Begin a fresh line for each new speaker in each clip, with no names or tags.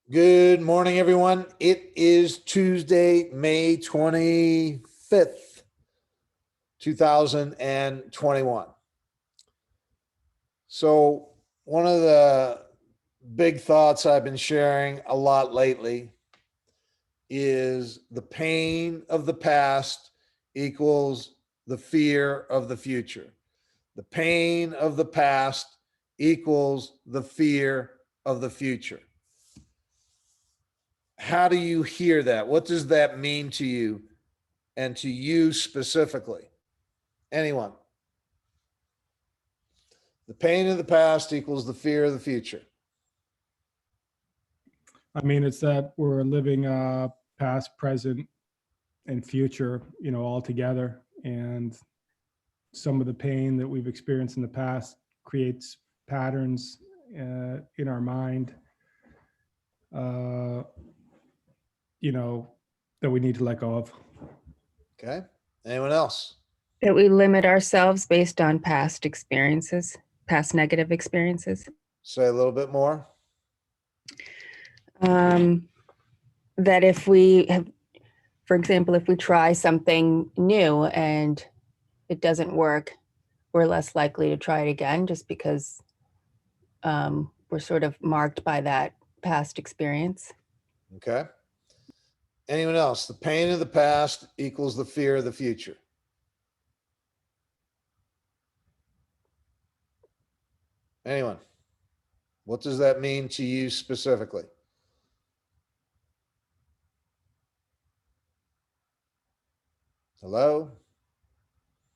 Good morning, everyone. It is Tuesday, May 25th, 2021. So, one of the big thoughts I've been sharing a lot lately is the pain of the past equals the fear of the future. The pain of the past equals the fear of the future. How do you hear that? What does that mean to you and to you specifically? Anyone? The pain of the past equals the fear of the future.
I mean, it's that we're living past, present, and future, all together. And some of the pain that we've experienced in the past creates patterns in our mind, uh, that we need to let go of.
Okay. Anyone else?
That we limit ourselves based on past experiences, past negative experiences.
Say a little bit more.
That if we have, for example, if we try something new and it doesn't work, we're less likely to try it again just because we're sort of marked by that past experience.
Okay. Anyone else? The pain of the past equals the fear of the future. Anyone? What does that mean to you specifically? Hello?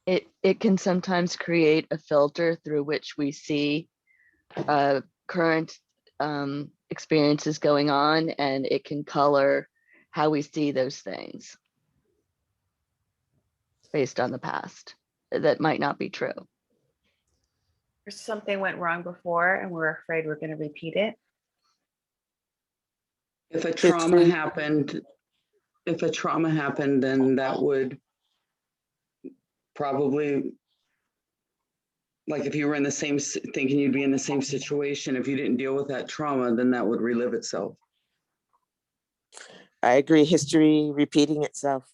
It can sometimes create a filter through which we see current experiences going on, and it can color how we see those things based on the past. That might not be true.
Or something went wrong before and we're afraid we're going to repeat it.
If a trauma happened, then that would probably, like if you were in the same, thinking you'd be in the same situation, if you didn't deal with that trauma, then that would relive itself.
I agree. History repeating itself.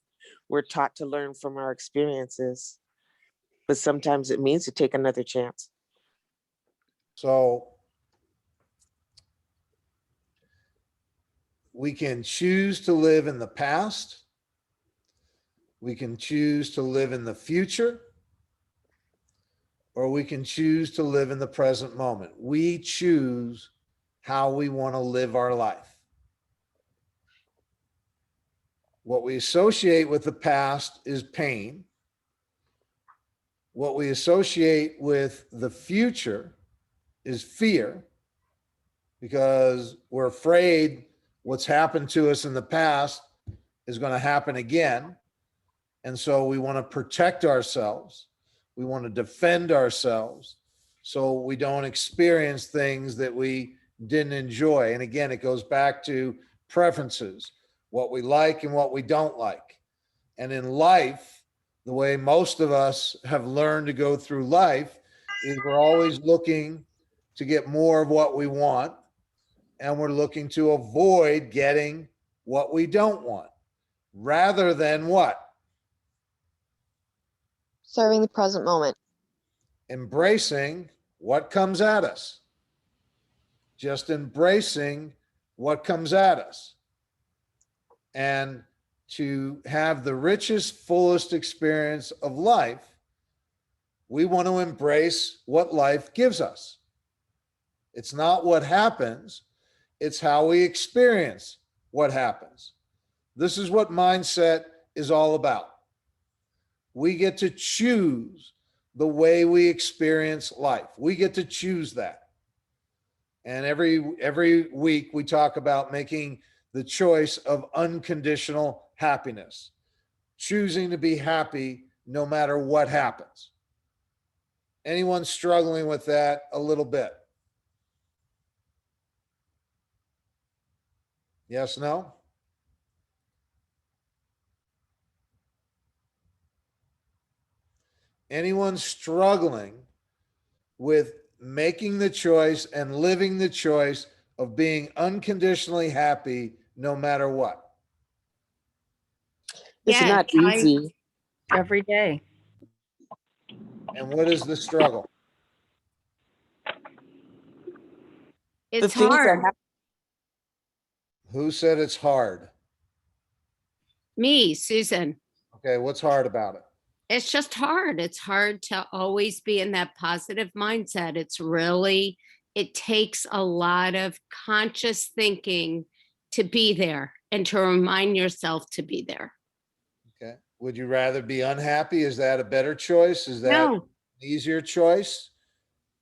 We're taught to learn from our experiences, but sometimes it means to take another chance.
So we can choose to live in the past. We can choose to live in the future, or we can choose to live in the present moment. We choose how we want to live our life. What we associate with the past is pain. What we associate with the future is fear, because we're afraid what's happened to us in the past is going to happen again. And so we want to protect ourselves. We want to defend ourselves so we don't experience things that we didn't enjoy. And again, it goes back to preferences, what we like and what we don't like. And in life, the way most of us have learned to go through life is we're always looking to get more of what we want, and we're looking to avoid getting what we don't want, rather than what?
Serving the present moment.
Embracing what comes at us. Just embracing what comes at us. And to have the richest, fullest experience of life, we want to embrace what life gives us. It's not what happens, it's how we experience what happens. This is what mindset is all about. We get to choose the way we experience life. We get to choose that. And every week we talk about making the choice of unconditional happiness, choosing to be happy no matter what happens. Anyone struggling with that a little bit? Yes, no? Anyone struggling with making the choice and living the choice of being unconditionally happy no matter what?
It's
Yeah,
not easy.
every day.
And what is the struggle?
The
It's
things that
hard.
happen,
Who said it's hard?
Me, Susan.
Okay, what's hard about it?
It's just hard. It's hard to always be in that positive mindset. It takes a lot of conscious thinking to be there and to remind yourself to be there.
Okay. Would you rather be unhappy? Is that a better choice? Is that an
No,
easier choice?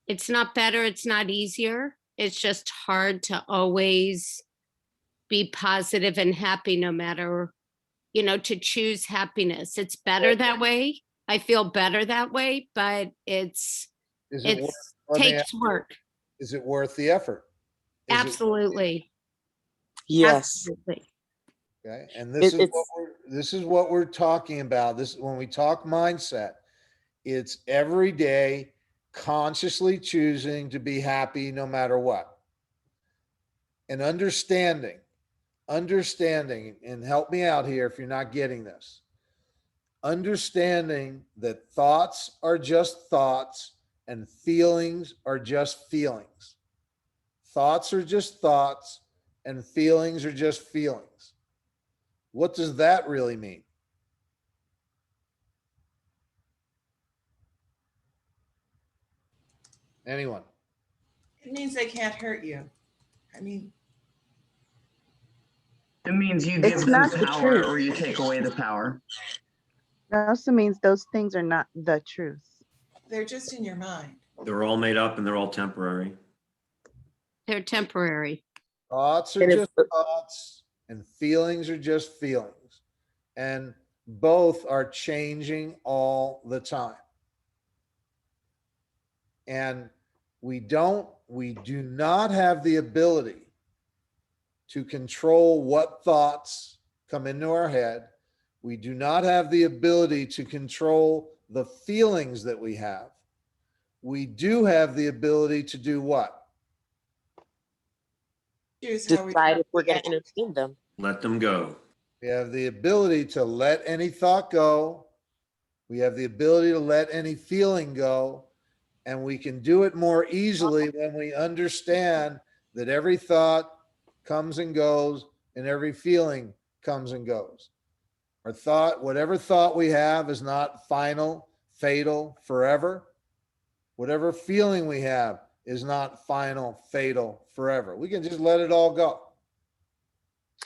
it's not better. It's not easier. It's just hard to always be positive and happy no matter, to choose happiness. It's better that way. I feel better that way, but
Is it
it's
worth, let me ask,
takes work.
is it worth the effort? Is it-
Absolutely.
yes.
Absolutely.
Okay. And this
It-
is what we're talking about. This, when we talk mindset, it's every day consciously choosing to be happy no matter what. And understanding, and help me out here if you're not getting this. Understanding that thoughts are just thoughts and feelings are just feelings. Thoughts are just thoughts and feelings are just feelings. What does that really mean? Anyone?
It means they can't hurt you. I mean,
It means you
It's
give them
not the
power
truth.
or you take away the power.
It also means those things are not the truth.
they're just in your mind.
They're all made up and they're all temporary.
They're temporary.
Thoughts are
And
just thoughts and feelings are just feelings. And both are changing all the time. And we do not have the ability to control what thoughts come into our head. We do not have the ability to control the feelings that we have. We do have the ability to do what?
Choose how we
decide if we're going
react.
to entertain them.
Let them go.
We have the ability to let any thought go. We have the ability to let any feeling go. And we can do it more easily when we understand that every thought comes and goes and every feeling comes and goes. Our thought, whatever thought we have, is not final, fatal, forever. Whatever feeling we have is not final, fatal, forever. We can just let it all go.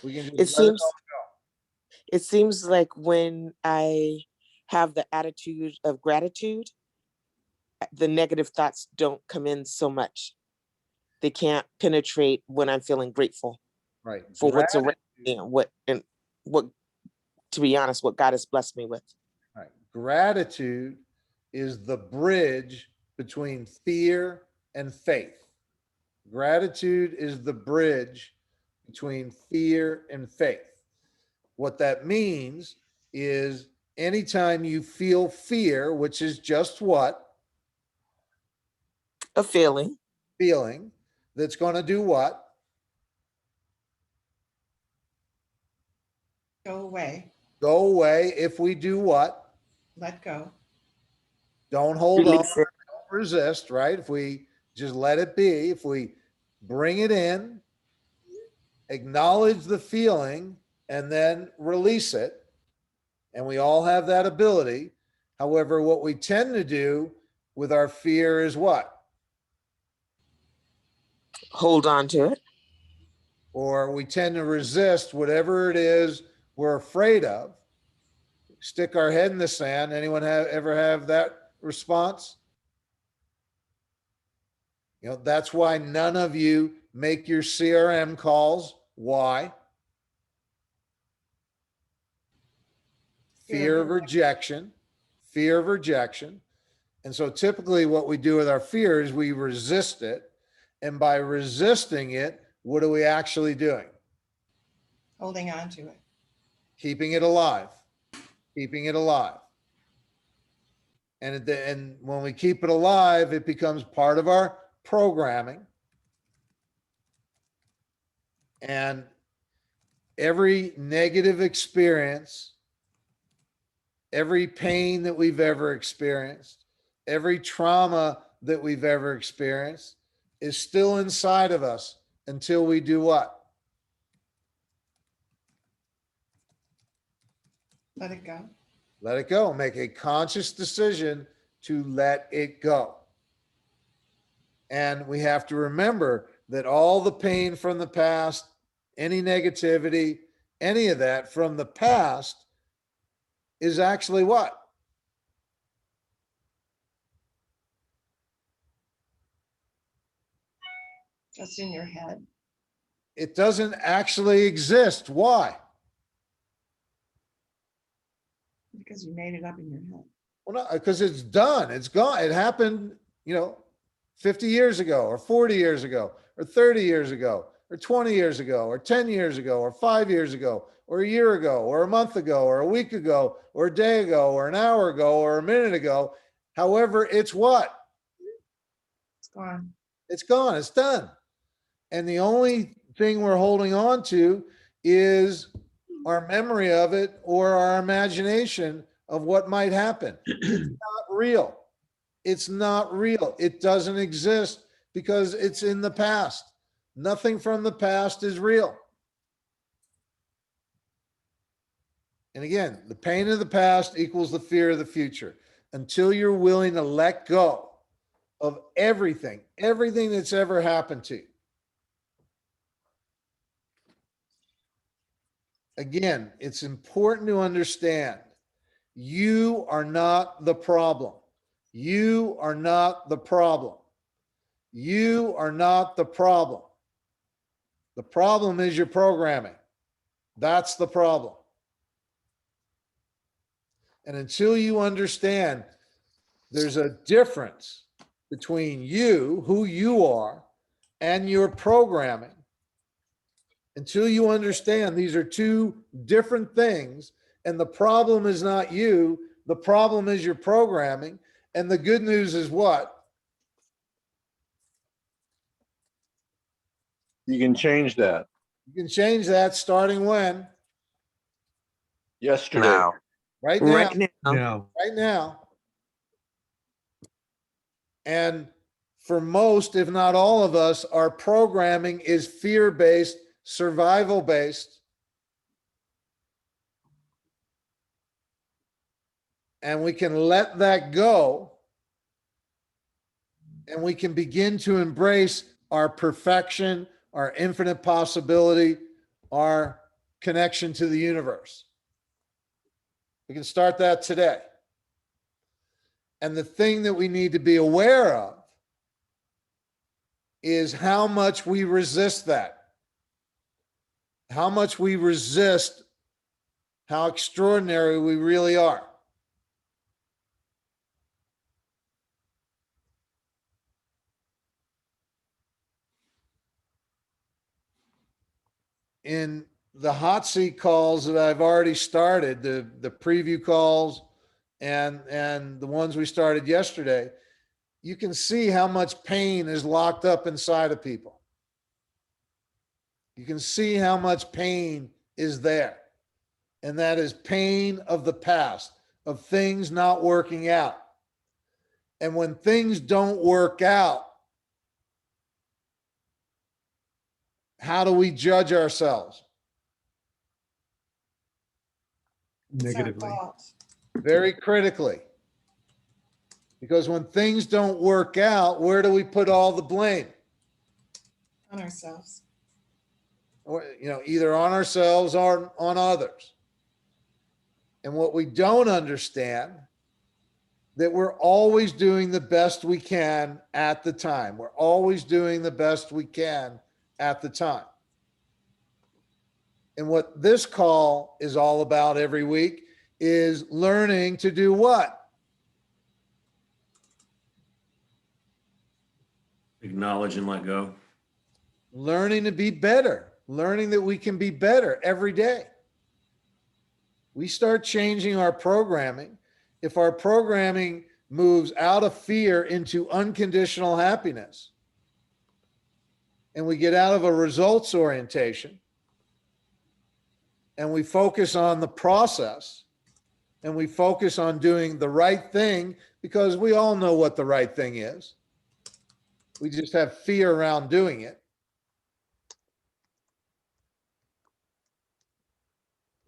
We can just
It
let it
seems
all
it seems like when I have the attitude of gratitude, the negative thoughts don't come in so much. They can't penetrate when I'm feeling grateful
go. Right.
for what's around me and what, to be honest, what God has blessed me with.
Right. Gratitude is the bridge between fear and faith. Gratitude is the bridge between fear and faith. What that means is anytime you feel fear, which is just what?
A feeling.
Feeling, that's going to do what?
Go away,
Go away if we do what?
let go.
Don't hold on,
Release it.
don't resist, right? If we just let it be, if we bring it in, acknowledge the feeling, and then release it. And we all have that ability. However, what we tend to do with our fear is what?
Hold on to it.
Or we tend to resist whatever it is we're afraid of. Stick our head in the sand. Anyone ever have that response? You know, that's why none of you make your CRM calls. Why? Fear of rejection, fear of rejection. And so typically what we do with our fear is we resist it. And by resisting it, what are we actually doing?
Holding on to it.
Keeping it alive, keeping it alive. And when we keep it alive, it becomes part of our programming. And every negative experience, every pain that we've ever experienced, every trauma that we've ever experienced is still inside of us until we do what?
Let it go.
Let it go. Make a conscious decision to let it go. And we have to remember that all the pain from the past, any negativity, any of that from the past is actually what?
Just in your head.
It doesn't actually exist. Why?
Because you made it up in your head.
Well, no, because it's done. It's gone. It happened, 50 years ago, or 40 years ago, or 30 years ago, or 20 years ago, or 10 years ago, or 5 years ago, or a year ago, or a month ago, or a week ago, or a day ago, or an hour ago, or a minute ago. However, it's what?
It's gone.
It's gone. It's done. And the only thing we're holding on to is our memory of it or our imagination of what might happen. It's not real. It's not real. It doesn't exist because it's in the past. Nothing from the past is real. And again, the pain of the past equals the fear of the future. Until you're willing to let go of everything that's ever happened to you. Again, it's important to understand you are not the problem. You are not the problem. You are not the problem. The problem is your programming. That's the problem. And until you understand there's a difference between you, who you are, and your programming, until you understand these are two different things, and the problem is not you, the problem is your programming. And the good news is what?
You can change that.
You can change that starting when?
Yesterday.
Now.
Right now.
Right now.
Now.
Right now. And for most, if not all of us, our programming is fear-based, survival-based. And we can let that go. And we can begin to embrace our perfection, our infinite possibility, our connection to the universe. We can start that today. And the thing that we need to be aware of is how much we resist that. How much we resist how extraordinary we really are. In the hot seat calls that I've already started, the preview calls and the ones we started yesterday, you can see how much pain is locked up inside of people. You can see how much pain is there. And that is pain of the past, of things not working out. And when things don't work out, how do we judge ourselves?
Negatively.
Very critically. Because when things don't work out, where do we put all the blame?
On ourselves.
Or, either on ourselves or on others. And what we don't understand, that we're always doing the best we can at the time. We're always doing the best we can at the time. And what this call is all about every week is learning to do what?
Acknowledge and let go.
Learning to be better, learning that we can be better every day. We start changing our programming. If our programming moves out of fear into unconditional happiness, and we get out of a results orientation and we focus on the process and we focus on doing the right thing, because we all know what the right thing is. We just have fear around doing it.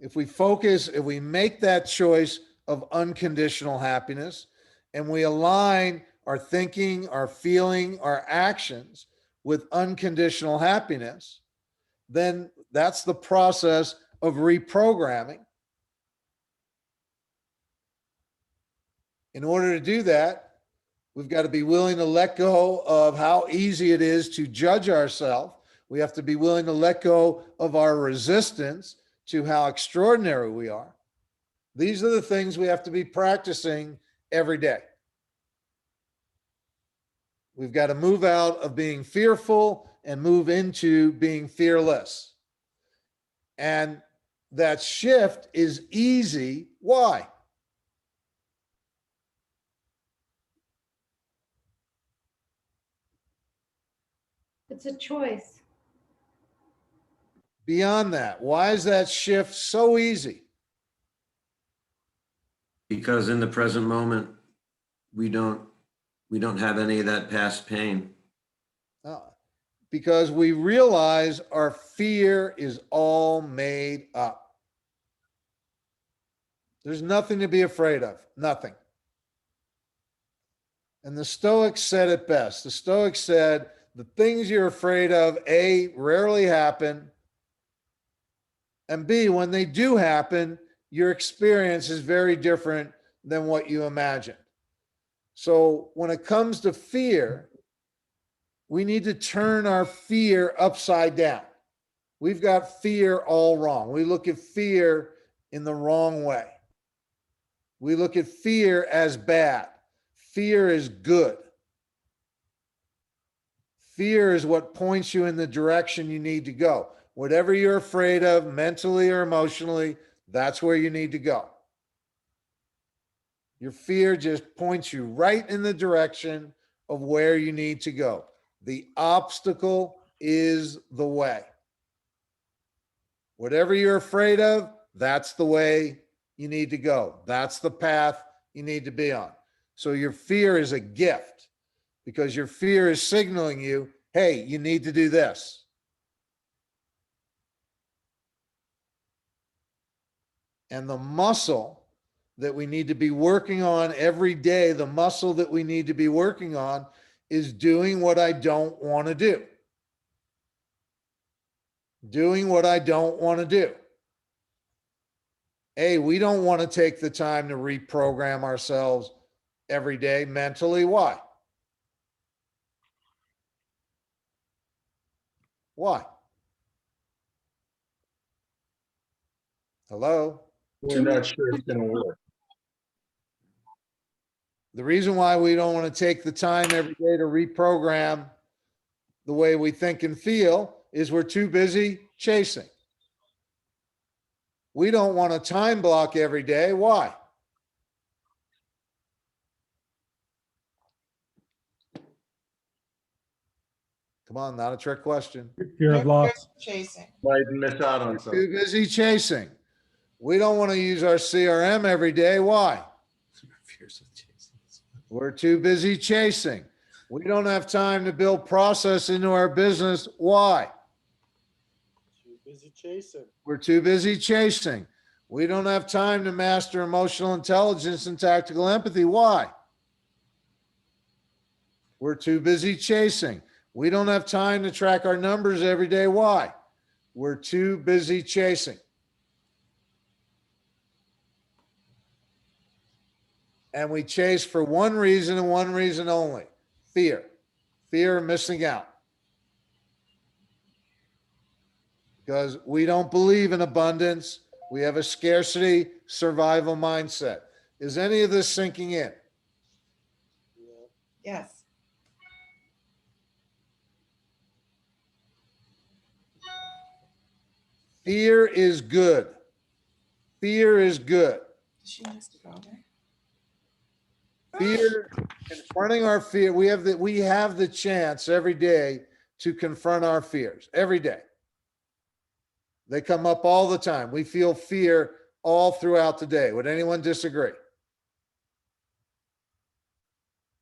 If we focus, if we make that choice of unconditional happiness and we align our thinking, our feeling, our actions with unconditional happiness, then that's the process of reprogramming. In order to do that, we've got to be willing to let go of how easy it is to judge ourselves. We have to be willing to let go of our resistance to how extraordinary we are. These are the things we have to be practicing every day. We've got to move out of being fearful and move into being fearless. And that shift is easy. Why?
It's a choice.
Beyond that, why is that shift so easy?
Because in the present moment, we don't have any of that past pain.
Because we realize our fear is all made up. There's nothing to be afraid of, nothing. And the Stoics said it best. The Stoics said, the things you're afraid of, A, rarely happen, and B, when they do happen, your experience is very different than what you imagined. So when it comes to fear, we need to turn our fear upside down. We've got fear all wrong. We look at fear in the wrong way. We look at fear as bad. Fear is good. Fear is what points you in the direction you need to go. Whatever you're afraid of, mentally or emotionally, that's where you need to go. Your fear just points you right in the direction of where you need to go. The obstacle is the way. Whatever you're afraid of, that's the way you need to go. That's the path you need to be on. So your fear is a gift, because your fear is signaling you, hey, you need to do this. And the muscle that we need to be working on every day, the muscle that we need to be working on is doing what I don't want to do. Doing what I don't want to do. Hey, we don't want to take the time to reprogram ourselves every day mentally. Why? Why? Hello?
We're not sure it's gonna work.
The reason why we don't want to take the time every day to reprogram the way we think and feel is we're too busy chasing. We don't want a time block every day. Why? Come on, not a trick question.
Fear of loss.
Chasing.
Might miss out on
Too
something.
busy chasing. We don't want to use our CRM every day. Why? We're too busy chasing. We don't have time to build process into our business. Why?
Too busy chasing.
We're too busy chasing. We don't have time to master emotional intelligence and tactical empathy. Why? We're too busy chasing. We don't have time to track our numbers every day. Why? We're too busy chasing. And we chase for one reason and one reason only: fear. Fear of missing out. Because we don't believe in abundance. We have a scarcity survival mindset. Is any of this sinking in?
Yes.
Fear is good. Fear is good.
She has to go there.
Fear, confronting our fear, we have the chance every day to confront our fears every day. They come up all the time. We feel fear all throughout the day. Would anyone disagree?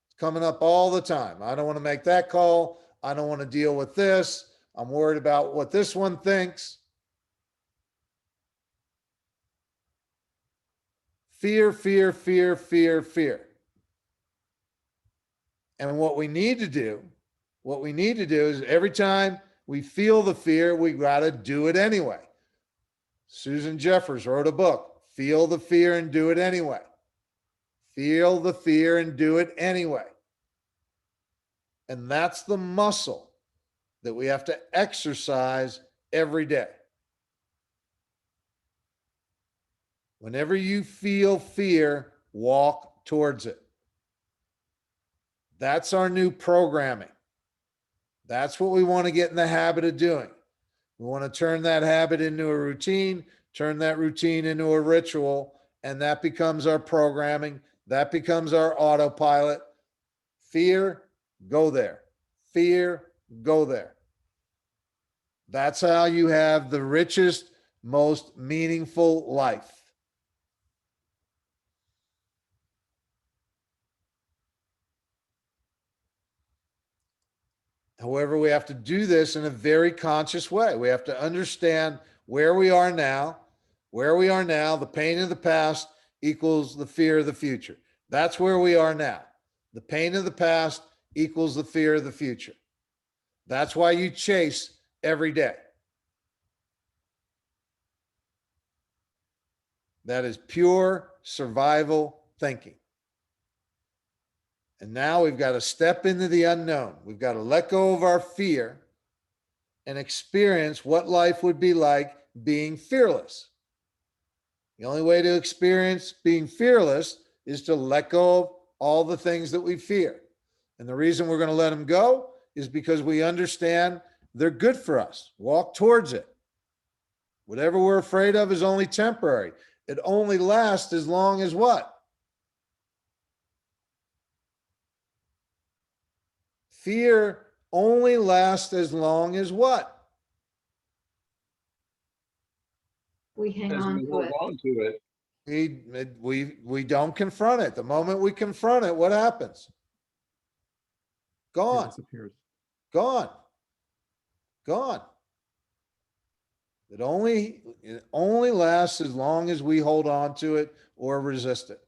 It's coming up all the time. I don't want to make that call. I don't want to deal with this. I'm worried about what this one thinks. Fear, fear, fear, fear, fear. And what we need to do is every time we feel the fear, we got to do it anyway. Susan Jeffers wrote a book, Feel the Fear and Do It Anyway. Feel the fear and do it anyway. And that's the muscle that we have to exercise every day. Whenever you feel fear, walk towards it. That's our new programming. That's what we want to get in the habit of doing. We want to turn that habit into a routine, turn that routine into a ritual, and that becomes our programming. That becomes our autopilot. Fear, go there. Fear, go there. That's how you have the richest, most meaningful life. However, we have to do this in a very conscious way. We have to understand where we are now. Where we are now, the pain of the past equals the fear of the future. That's where we are now. The pain of the past equals the fear of the future. That's why you chase every day. That is pure survival thinking. And now we've got to step into the unknown. We've got to let go of our fear and experience what life would be like being fearless. The only way to experience being fearless is to let go of all the things that we fear. And the reason we're going to let them go is because we understand they're good for us. Walk towards it. Whatever we're afraid of is only temporary. It only lasts as long as what? Fear only lasts as long as what?
We hang
As
on
we
to
hold
it.
on to it,
We don't confront it. The moment we confront it, what happens? Gone.
Disappears.
Gone. Gone. It only lasts as long as we hold on to it or resist it.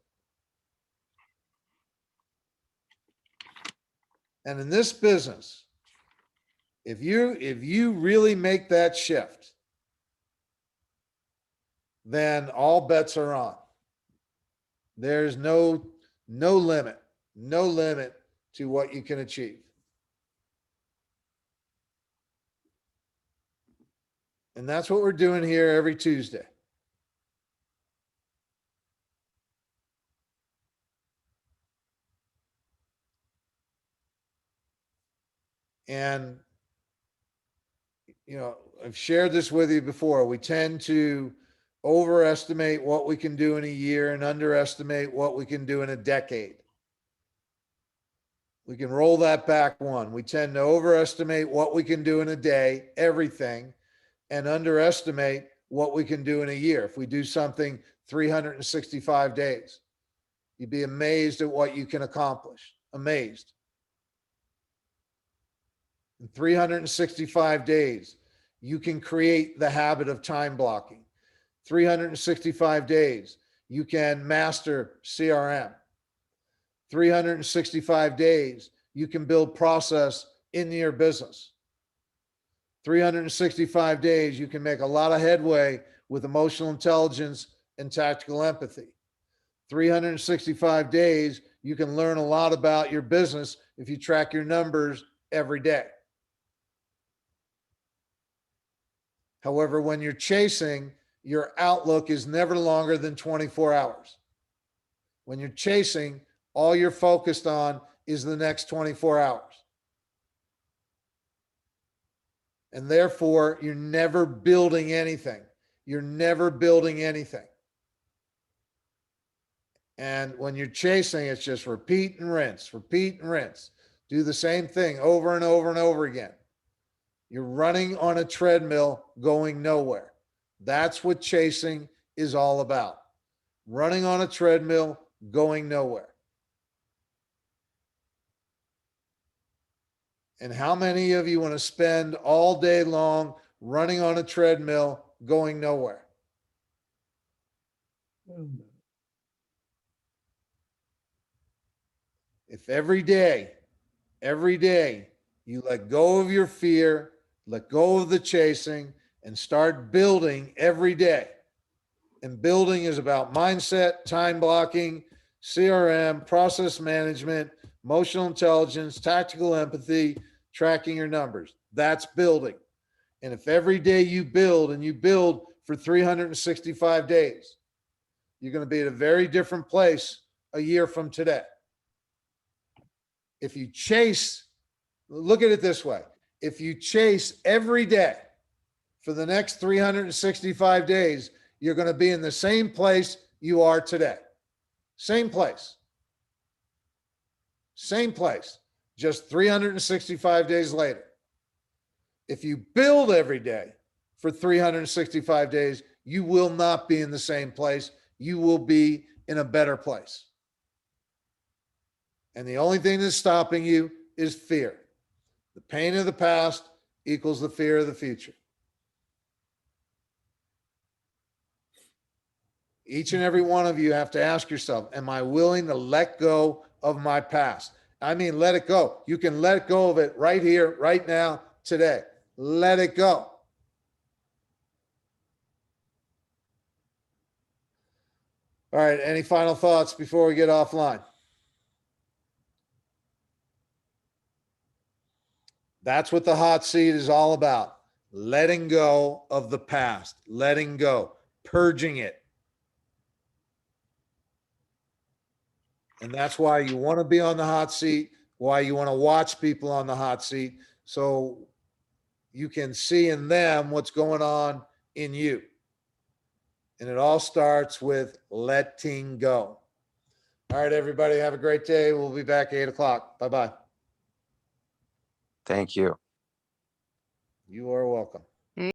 And in this business, if you really make that shift, then all bets are on. There's no limit to what you can achieve. And that's what we're doing here every Tuesday. And, I've shared this with you before. We tend to overestimate what we can do in a year and underestimate what we can do in a decade. We can roll that back one. We tend to overestimate what we can do in a day, everything, and underestimate what we can do in a year. If we do something 365 days, you'd be amazed at what you can accomplish. Amazed. In 365 days, you can create the habit of time blocking. 365 days, you can master CRM. 365 days, you can build process in your business. 365 days, you can make a lot of headway with emotional intelligence and tactical empathy. 365 days, you can learn a lot about your business if you track your numbers every day. However, when you're chasing, your outlook is never longer than 24 hours. When you're chasing, all you're focused on is the next 24 hours. And therefore, you're never building anything. You're never building anything. And when you're chasing, it's just repeat and rinse, repeat and rinse. Do the same thing over and over and over again. You're running on a treadmill going nowhere. That's what chasing is all about. Running on a treadmill going nowhere. And how many of you want to spend all day long running on a treadmill going nowhere? If every day you let go of your fear, let go of the chasing, and start building every day. And building is about mindset, time blocking, CRM, process management, emotional intelligence, tactical empathy, tracking your numbers. That's building. And if every day you build and you build for 365 days, you're going to be at a very different place a year from today. If you chase, look at it this way. If you chase every day for the next 365 days, you're going to be in the same place you are today. Same place. Same place, just 365 days later. If you build every day for 365 days, you will not be in the same place. You will be in a better place. And the only thing that's stopping you is fear. The pain of the past equals the fear of the future. Each and every one of you have to ask yourself, am I willing to let go of my past? I mean, let it go. You can let go of it right here, right now, today. Let it go. All right. Any final thoughts before we get offline? That's what the hot seat is all about. Letting go of the past, letting go, purging it. And that's why you want to be on the hot seat, why you want to watch people on the hot seat, so you can see in them what's going on in you. And it all starts with letting go. All right, everybody, have a great day. We'll be back 8 o'clock. Bye-bye.
Thank you.
You are welcome.